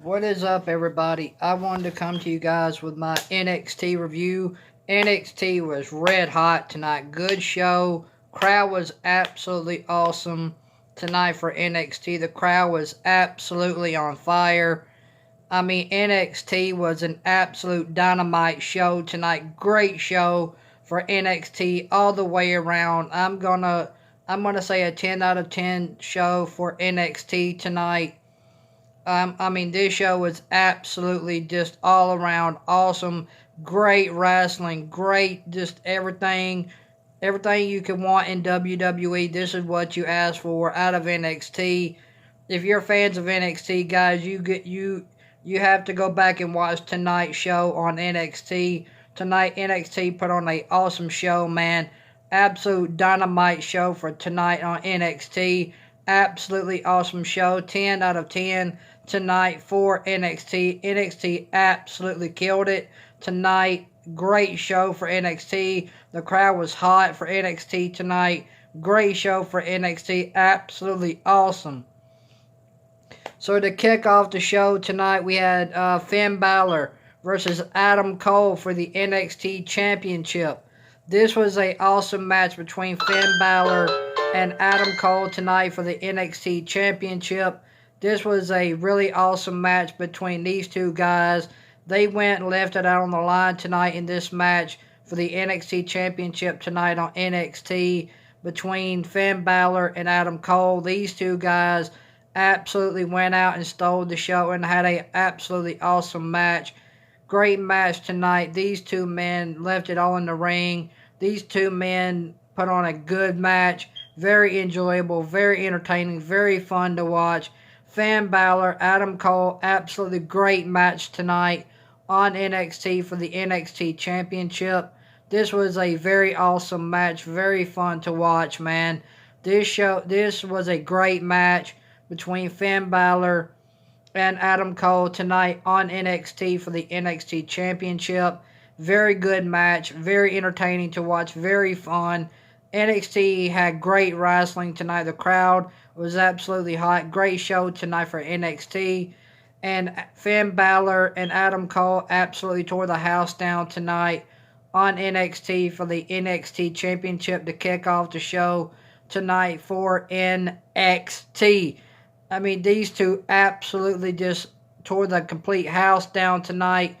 What is up, everybody? I wanted to come to you guys with my NXT review. NXT was red hot tonight. Good show. Crowd was absolutely awesome tonight for NXT. The crowd was absolutely on fire. I mean, NXT was an absolute dynamite show tonight. Great show for NXT all the way around. I'm gonna say a 10 out of 10 show for NXT tonight. I mean, this show was absolutely just all around awesome. Great wrestling, great just everything you could want in WWE. This is what you asked for out of NXT. If you're fans of NXT, guys, you have to go back and watch tonight's show on NXT. Tonight, NXT put on a awesome show, man. Absolute dynamite show for tonight on NXT. Absolutely awesome show. 10 out of 10 tonight for NXT. NXT absolutely killed it tonight. Great show for NXT. The crowd was hot for NXT tonight. Great show for NXT. Absolutely awesome. So to kick off the show tonight, we had Finn Balor versus Adam Cole for the NXT Championship. This was a awesome match between Finn Balor and Adam Cole tonight for the NXT Championship. This was a really awesome match between these two guys. They went and left it out on the line tonight in this match for the NXT Championship tonight on NXT between Finn Balor and Adam Cole. These two guys absolutely went out and stole the show and had a absolutely awesome match. Great match tonight. These two men left it all in the ring. These two men put on a good match. Very enjoyable, very entertaining, very fun to watch. Finn Balor, Adam Cole, absolutely great match tonight on NXT for the NXT Championship. This was a very awesome match, very fun to watch, man. This was a great match between Finn Balor and Adam Cole tonight on NXT for the NXT Championship. Very good match, very entertaining to watch, very fun. NXT had great wrestling tonight. The crowd was absolutely hot. Great show tonight for NXT. And Finn Balor and Adam Cole absolutely tore the house down tonight on NXT for the NXT Championship to kick off the show tonight for NXT. I mean, these two absolutely just tore the complete house down tonight.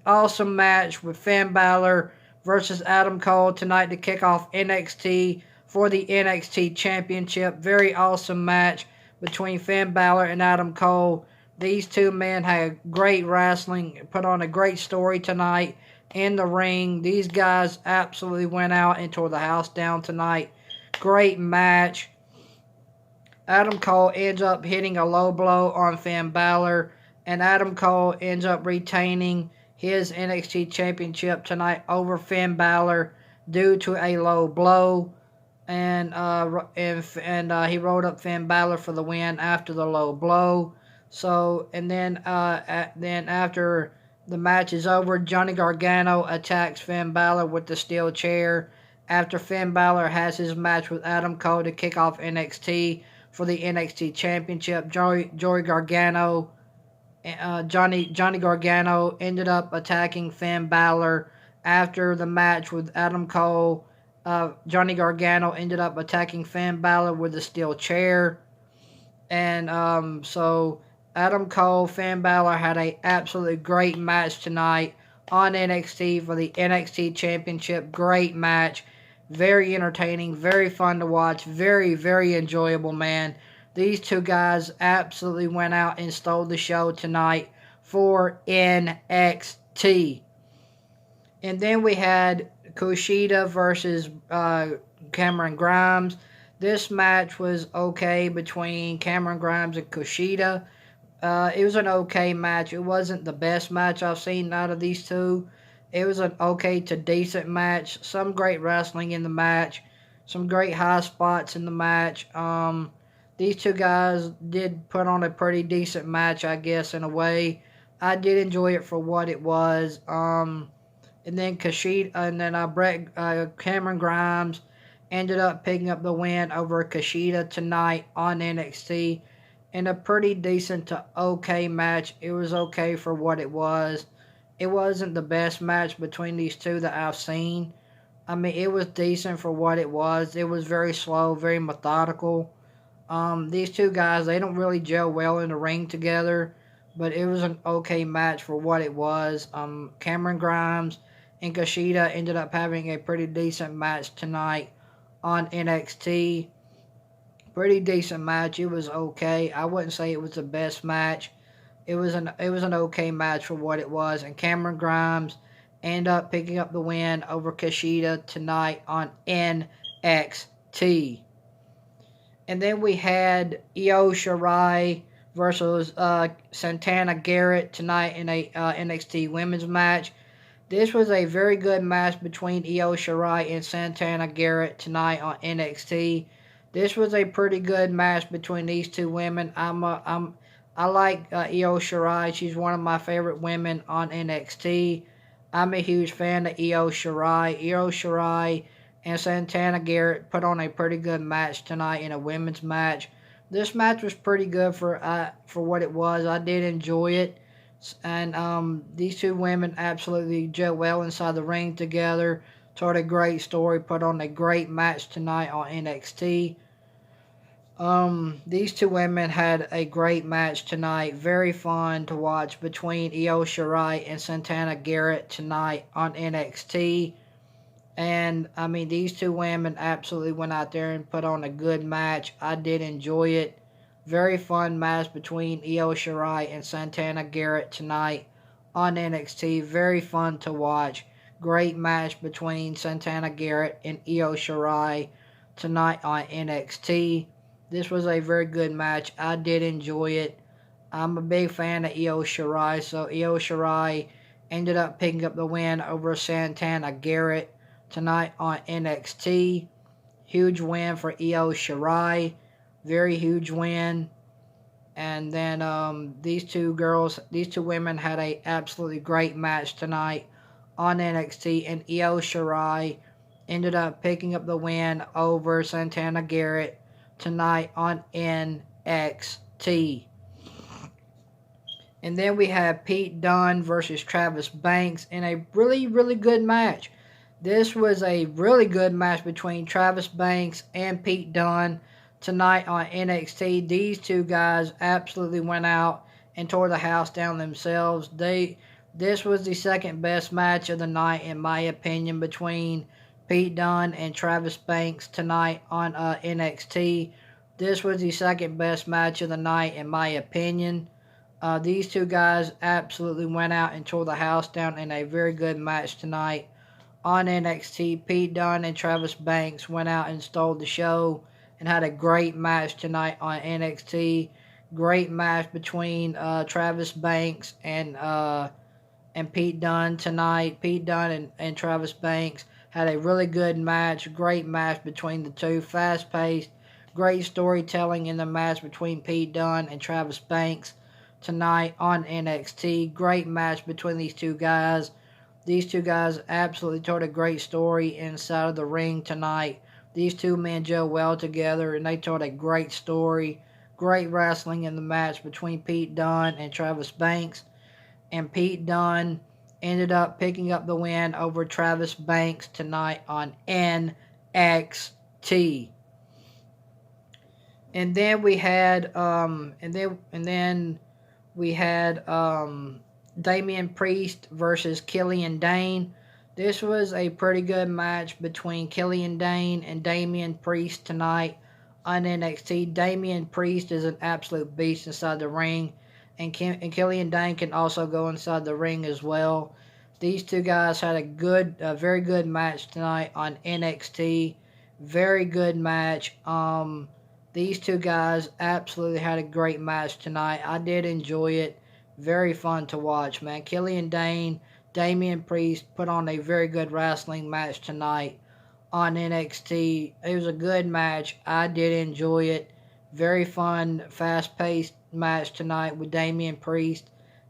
Awesome match with Finn Balor versus Adam Cole tonight to kick off NXT for the NXT Championship. Very awesome match between Finn Balor and Adam Cole. These two men had great wrestling, put on a great story tonight in the ring. These guys absolutely went out and tore the house down tonight. Great match. Adam Cole ends up hitting a low blow on Finn Balor, and Adam Cole ends up retaining his NXT Championship tonight over Finn Balor due to a low blow, and he rolled up Finn Balor for the win after the low blow. So then after the match is over, Johnny Gargano attacks Finn Balor with the steel chair. After Finn Balor has his match with Adam Cole to kick off NXT for the NXT Championship, Johnny Gargano ended up attacking Finn Balor after the match with Adam Cole. Johnny Gargano ended up attacking Finn Balor with a steel chair. And so Adam Cole, Finn Balor had a absolutely great match tonight on NXT for the NXT Championship. Great match. Very entertaining, very fun to watch, very, very enjoyable, man. These two guys absolutely went out and stole the show tonight for NXT. And then we had Kushida versus Cameron Grimes. This match was okay between Cameron Grimes and Kushida. It was an okay match. It wasn't the best match I've seen out of these two. It was an okay to decent match. Some great wrestling in the match. Some great high spots in the match. These two guys did put on a pretty decent match, I guess, in a way. I did enjoy it for what it was. And then Cameron Grimes ended up picking up the win over Kushida tonight on NXT. in a pretty decent to okay match. It was okay for what it was. It wasn't the best match between these two that I've seen. I mean, it was decent for what it was. It was very slow, very methodical. These two guys, they don't really gel well in the ring together, but it was an okay match for what it was. Cameron Grimes and Kushida ended up having a pretty decent match tonight on NXT. Pretty decent match. It was okay. I wouldn't say it was the best match. It was an okay match for what it was. And Cameron Grimes ended up picking up the win over Kushida tonight on NXT. And then we had Io Shirai versus Santana Garrett tonight in a NXT Women's match. This was a very good match between Io Shirai and Santana Garrett tonight on NXT. This was a pretty good match between these two women. I like Io Shirai. She's one of my favorite women on NXT. I'm a huge fan of Io Shirai. Io Shirai and Santana Garrett put on a pretty good match tonight in a women's match. This match was pretty good for what it was. I did enjoy it. And these two women absolutely gel well inside the ring together. Told a great story, put on a great match tonight on NXT. These two women had a great match tonight. Very fun to watch between Io Shirai and Santana Garrett tonight on NXT. And I mean, these two women absolutely went out there and put on a good match. I did enjoy it. Very fun match between Io Shirai and Santana Garrett tonight on NXT. Very fun to watch. Great match between Santana Garrett and Io Shirai tonight on NXT. This was a very good match. I did enjoy it. I'm a big fan of Io Shirai, so Io Shirai ended up picking up the win over Santana Garrett tonight on NXT. Huge win for Io Shirai. Very huge win. And then these two women had a absolutely great match tonight on NXT, and Io Shirai ended up picking up the win over Santana Garrett tonight on NXT. And then we have Pete Dunne versus Travis Banks in a really, really good match. This was a really good match between Travis Banks and Pete Dunne tonight on NXT. These two guys absolutely went out and tore the house down themselves. This was the second best match of the night, in my opinion, between Pete Dunne and Travis Banks tonight on NXT. This was the second best match of the night, in my opinion. These two guys absolutely went out and tore the house down in a very good match tonight on NXT. Pete Dunne and Travis Banks went out and stole the show and had a great match tonight on NXT. Great match between Travis Banks and Pete Dunne tonight. Pete Dunne and Travis Banks had a really good match. Great match between the two. Fast-paced. Great storytelling in the match between Pete Dunne and Travis Banks tonight on NXT. Great match between these two guys. These two guys absolutely told a great story inside of the ring tonight. These two men gel well together, and they told a great story. Great wrestling in the match between Pete Dunne and Travis Banks. And Pete Dunne ended up picking up the win over Travis Banks tonight on NXT. And then we had Damian Priest versus Killian Dane. This was a pretty good match between Killian Dane and Damian Priest tonight on NXT. Damian Priest is an absolute beast inside the ring, and Killian Dane can also go inside the ring as well. These two guys had a very good match tonight on NXT. Very good match. These two guys absolutely had a great match tonight. I did enjoy it. Very fun to watch, man. Killian Dane, Damian Priest put on a very good wrestling match tonight on NXT. It was a good match. I did enjoy it. Very fun, fast-paced match tonight with Damian Priest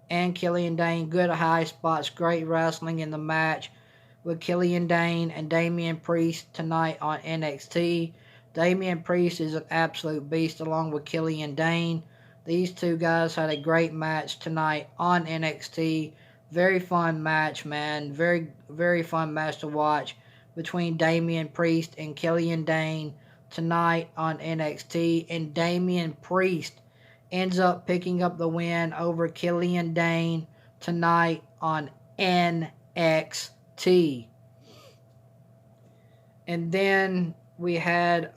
and Killian Dane. Good high spots, great wrestling in the match with Killian Dane and Damian Priest tonight on NXT. Damian Priest is an absolute beast along with Killian Dane. These two guys had a great match tonight on NXT. Very fun match, man. Very, very fun match to watch between Damian Priest and Killian Dane tonight on NXT. And Damian Priest ends up picking up the win over Killian Dane tonight on NXT. And then we had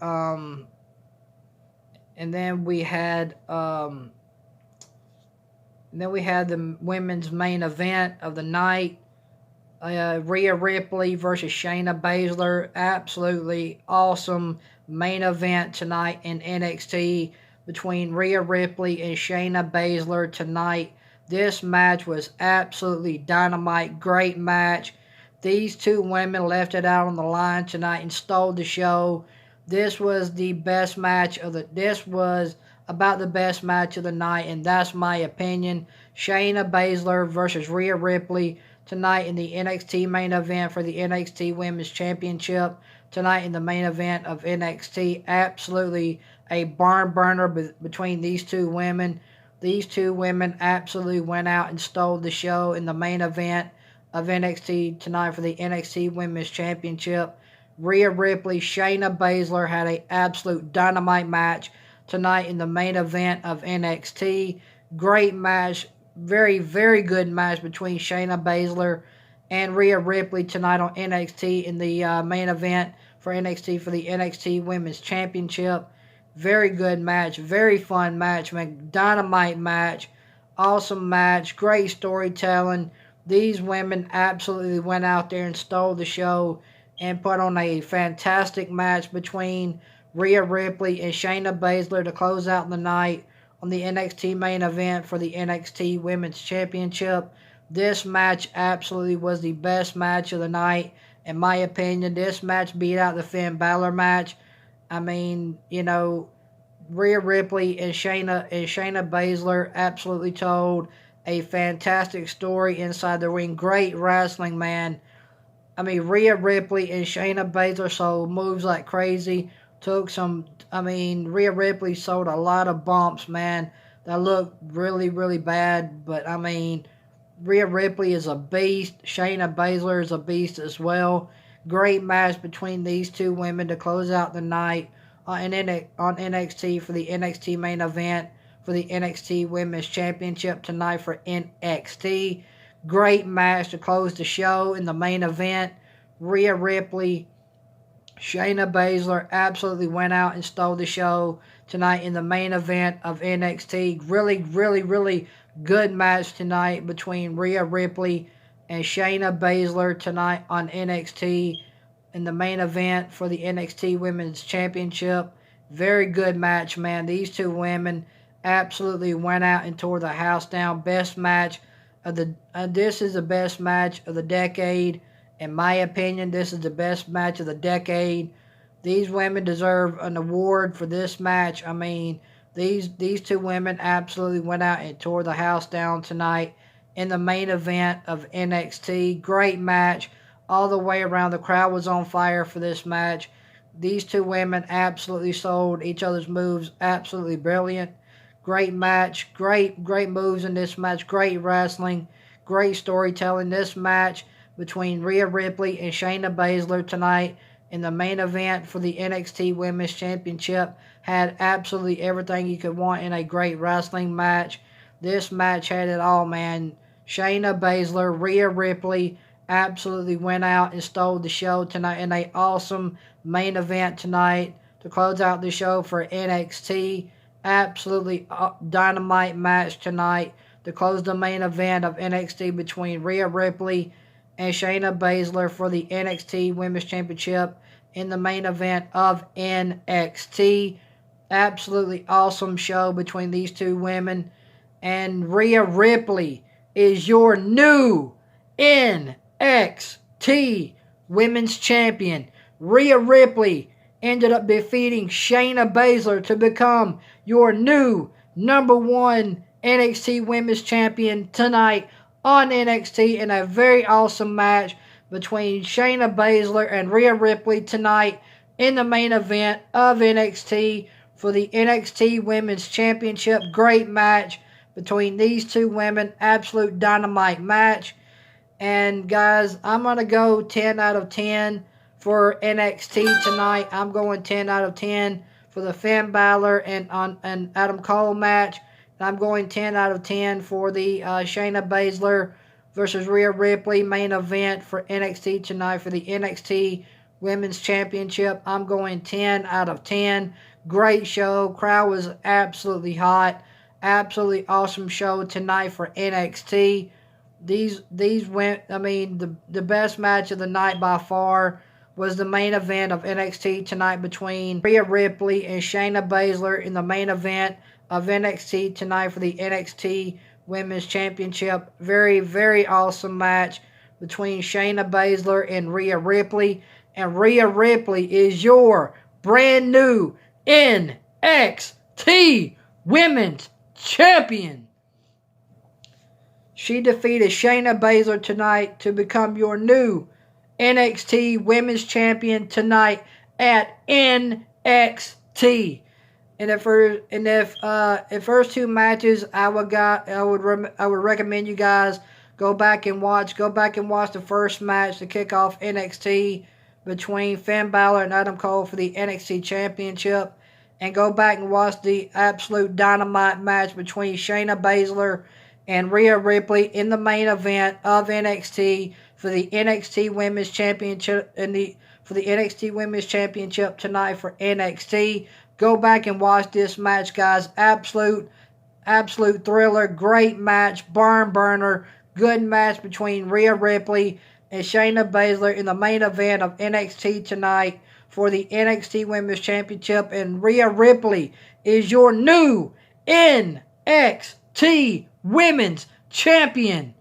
the women's main event of the night. Rhea Ripley versus Shayna Baszler. Absolutely awesome main event tonight in NXT between Rhea Ripley and Shayna Baszler tonight. This match was absolutely dynamite. Great match. These two women left it out on the line tonight and stole the show. This was the best match of the. This was about the best match of the night, and that's my opinion. Shayna Baszler versus Rhea Ripley tonight in the NXT main event for the NXT Women's Championship. Tonight in the main event of NXT, absolutely a barn burner between these two women. These two women absolutely went out and stole the show in the main event of NXT tonight for the NXT Women's Championship. Rhea Ripley, Shayna Baszler had an absolute dynamite match tonight in the main event of NXT. Great match. Very, very good match between Shayna Baszler and Rhea Ripley tonight on NXT in the main event for NXT for the NXT Women's Championship. Very good match. Very fun match, man. Dynamite match. Awesome match. Great storytelling. These women absolutely went out there and stole the show and put on a fantastic match between Rhea Ripley and Shayna Baszler to close out the night on the NXT main event for the NXT Women's Championship. This match absolutely was the best match of the night. In my opinion, this match beat out the Finn Balor match. I mean, Rhea Ripley and Shayna Baszler absolutely told a fantastic story inside the ring. Great wrestling, man. I mean, Rhea Ripley and Shayna Baszler sold moves like crazy. Rhea Ripley sold a lot of bumps, man, that looked really, really bad. But, Rhea Ripley is a beast. Shayna Baszler is a beast as well. Great match between these two women to close out the night on NXT for the NXT main event for the NXT Women's Championship tonight for NXT. Great match to close the show in the main event. Rhea Ripley, Shayna Baszler absolutely went out and stole the show tonight in the main event of NXT. Really, really, really good match tonight between Rhea Ripley and Shayna Baszler tonight on NXT in the main event for the NXT Women's Championship. Very good match, man. These two women absolutely went out and tore the house down. Best match of the. This is the best match of the decade. In my opinion, this is the best match of the decade. These women deserve an award for this match. These two women absolutely went out and tore the house down tonight in the main event of NXT. Great match all the way around. The crowd was on fire for this match. These two women absolutely sold each other's moves. Absolutely brilliant. Great match. Great moves in this match. Great wrestling. Great storytelling. This match between Rhea Ripley and Shayna Baszler tonight in the main event for the NXT Women's Championship had absolutely everything you could want in a great wrestling match. This match had it all, man. Shayna Baszler, Rhea Ripley absolutely went out and stole the show tonight in an awesome main event tonight to close out the show for NXT. Absolutely dynamite match tonight to close the main event of NXT between Rhea Ripley and Shayna Baszler for the NXT Women's Championship in the main event of NXT. Absolutely awesome show between these two women. And Rhea Ripley is your new NXT Women's Champion. Rhea Ripley ended up defeating Shayna Baszler to become your new number one NXT Women's Champion tonight on NXT in a very awesome match between Shayna Baszler and Rhea Ripley tonight in the main event of NXT. for the NXT Women's Championship. Great match between these two women. Absolute dynamite match. And guys, I'm going to go 10 out of 10 for NXT tonight. I'm going 10 out of 10 for the Finn Balor and Adam Cole match. And I'm going 10 out of 10 for the Shayna Baszler versus Rhea Ripley main event for NXT tonight for the NXT Women's Championship. I'm going 10 out of 10. Great show. Crowd was absolutely hot. Absolutely awesome show tonight for NXT. These went, I mean, the best match of the night by far was the main event of NXT tonight between Rhea Ripley and Shayna Baszler in the main event of NXT tonight for the NXT Women's Championship. Very, very awesome match between Shayna Baszler and Rhea Ripley. And Rhea Ripley is your brand new NXT Women's Champion. She defeated Shayna Baszler tonight to become your new NXT Women's Champion tonight at NXT. And if first two matches, I would recommend you guys go back and watch the first match to kick off NXT between Finn Balor and Adam Cole for the NXT Championship, and go back and watch the absolute dynamite match between Shayna Baszler and Rhea Ripley in the main event of NXT for the NXT Women's Championship for the NXT Women's Championship tonight for NXT. Go back and watch this match, guys. Absolute thriller, great match, barn burner, good match between Rhea Ripley and Shayna Baszler in the main event of NXT tonight for the NXT Women's Championship. And Rhea Ripley is your new NXT Women's Champion.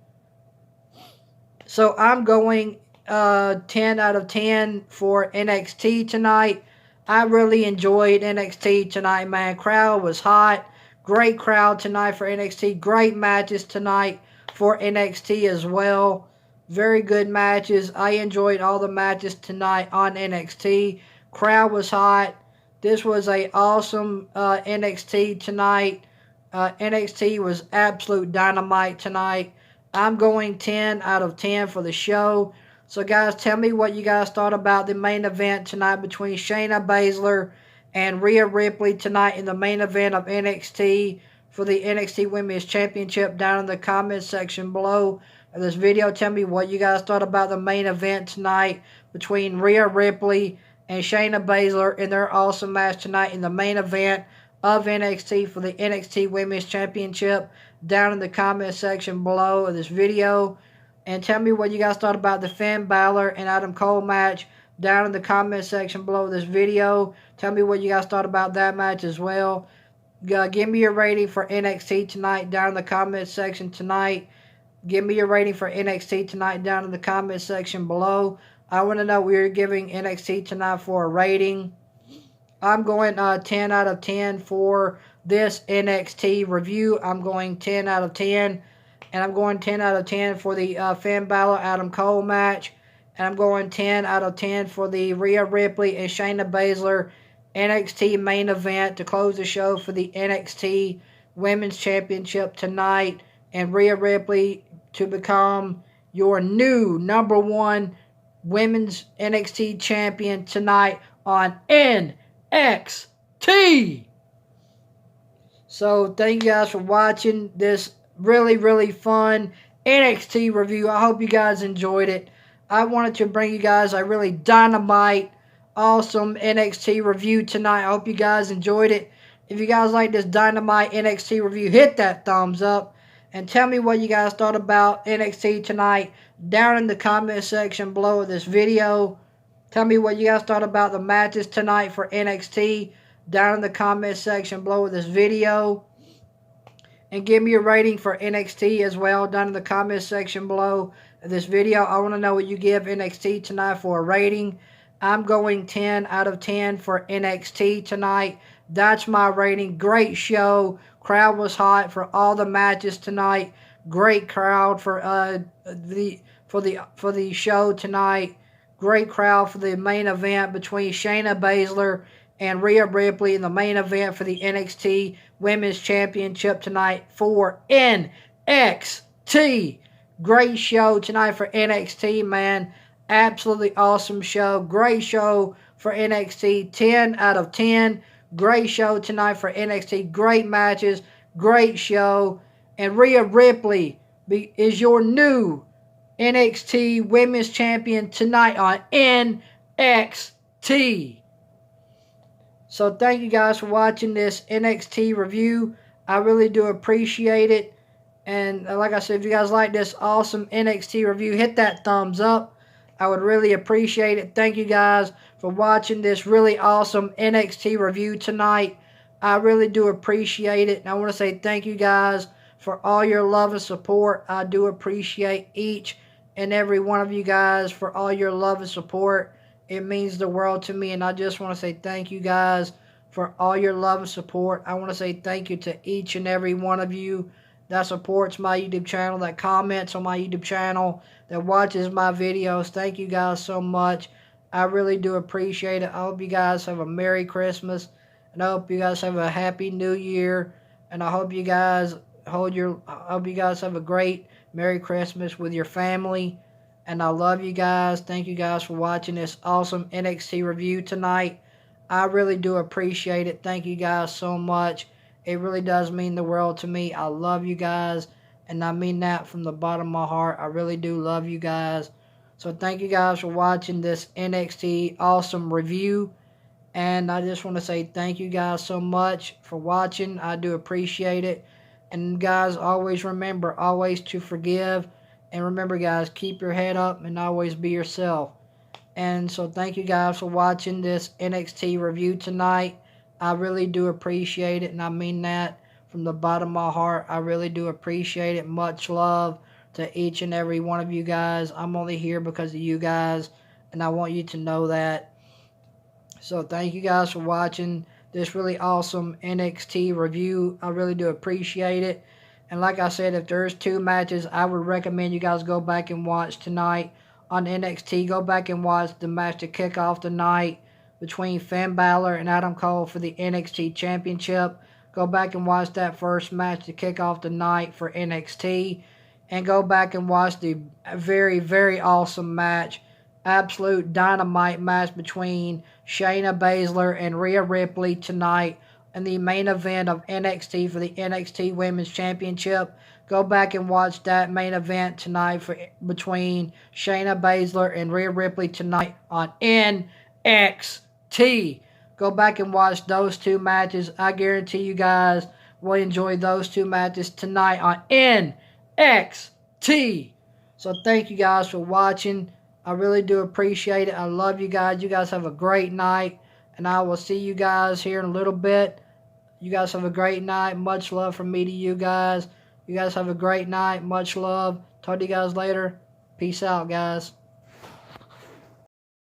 So I'm going 10 out of 10 for NXT tonight. I really enjoyed NXT tonight, man. Crowd was hot. Great crowd tonight for NXT. Great matches tonight for NXT as well. Very good matches. I enjoyed all the matches tonight on NXT. Crowd was hot. This was a awesome NXT tonight. NXT was absolute dynamite tonight. I'm going 10 out of 10 for the show. So, guys, tell me what you guys thought about the main event tonight between Shayna Baszler and Rhea Ripley tonight in the main event of NXT for the NXT Women's Championship down in the comments section below of this video. Tell me what you guys thought about the main event tonight between Rhea Ripley and Shayna Baszler in their awesome match tonight in the main event of NXT for the NXT Women's Championship down in the comment section below of this video. And tell me what you guys thought about the Finn Balor and Adam Cole match down in the comment section below this video. Tell me what you guys thought about that match as well. Give me your rating for NXT tonight down in the comment section tonight. Give me your rating for NXT tonight down in the comment section below. I want to know what you're giving NXT tonight for a rating. I'm going 10 out of 10 for this NXT review. I'm going 10 out of 10. And I'm going 10 out of 10 for the Finn Balor Adam Cole match. And I'm going 10 out of 10 for the Rhea Ripley and Shayna Baszler NXT main event to close the show for the NXT Women's Championship tonight. And Rhea Ripley to become your new #1 Women's NXT Champion tonight on NXT. So thank you guys for watching this really fun NXT review. I hope you guys enjoyed it. I wanted to bring you guys a really dynamite, awesome NXT review tonight. I hope you guys enjoyed it. If you guys like this dynamite NXT review, hit that thumbs up. And tell me what you guys thought about NXT tonight down in the comment section below of this video. Tell me what you guys thought about the matches tonight for NXT down in the comment section below of this video. And give me a rating for NXT as well down in the comment section below of this video. I want to know what you give NXT tonight for a rating. I'm going 10 out of 10 for NXT tonight. That's my rating. Great show. Crowd was hot for all the matches tonight. Great crowd for the show tonight. Great crowd for the main event between Shayna Baszler and Rhea Ripley in the main event for the NXT Women's Championship tonight for NXT. Great show tonight for NXT, man. Absolutely awesome show. Great show for NXT. 10 out of 10. Great show tonight for NXT. Great matches. Great show. And Rhea Ripley is your new NXT Women's Champion tonight on NXT. So thank you guys for watching this NXT review. I really do appreciate it. And like I said, if you guys like this awesome NXT review, hit that thumbs up. I would really appreciate it. Thank you guys for watching this really awesome NXT review tonight. I really do appreciate it. And I want to say thank you guys for all your love and support. I do appreciate each and every one of you guys for all your love and support. It means the world to me. And I just want to say thank you guys for all your love and support. I want to say thank you to each and every one of you that supports my YouTube channel, that comments on my YouTube channel, that watches my videos. Thank you guys so much. I really do appreciate it. I hope you guys have a Merry Christmas, and I hope you guys have a Happy New Year, and I hope you guys have a great Merry Christmas with your family, and I love you guys. Thank you guys for watching this awesome NXT review tonight. I really do appreciate it. Thank you guys so much. It really does mean the world to me. I love you guys, and I mean that from the bottom of my heart. I really do love you guys. So thank you guys for watching this NXT awesome review, and I just want to say thank you guys so much for watching. I do appreciate it. And guys, always remember, always to forgive. And remember, guys, keep your head up and always be yourself. And so thank you guys for watching this NXT review tonight. I really do appreciate it, and I mean that from the bottom of my heart. I really do appreciate it. Much love to each and every one of you guys. I'm only here because of you guys, and I want you to know that. So thank you guys for watching this really awesome NXT review. I really do appreciate it. And like I said, if there's 2 matches, I would recommend you guys go back and watch tonight on NXT. Go back and watch the match to kick off the night between Finn Balor and Adam Cole for the NXT Championship. Go back and watch that first match to kick off the night for NXT. And go back and watch the very, very awesome match, absolute dynamite match between Shayna Baszler and Rhea Ripley tonight in the main event of NXT for the NXT Women's Championship. Go back and watch that main event tonight between Shayna Baszler and Rhea Ripley tonight on NXT. Go back and watch those 2 matches. I guarantee you guys will enjoy those 2 matches tonight on NXT. So thank you guys for watching. I really do appreciate it. I love you guys. You guys have a great night, and I will see you guys here in a little bit. You guys have a great night. Much love from me to you guys. You guys have a great night. Much love. Talk to you guys later. Peace out, guys.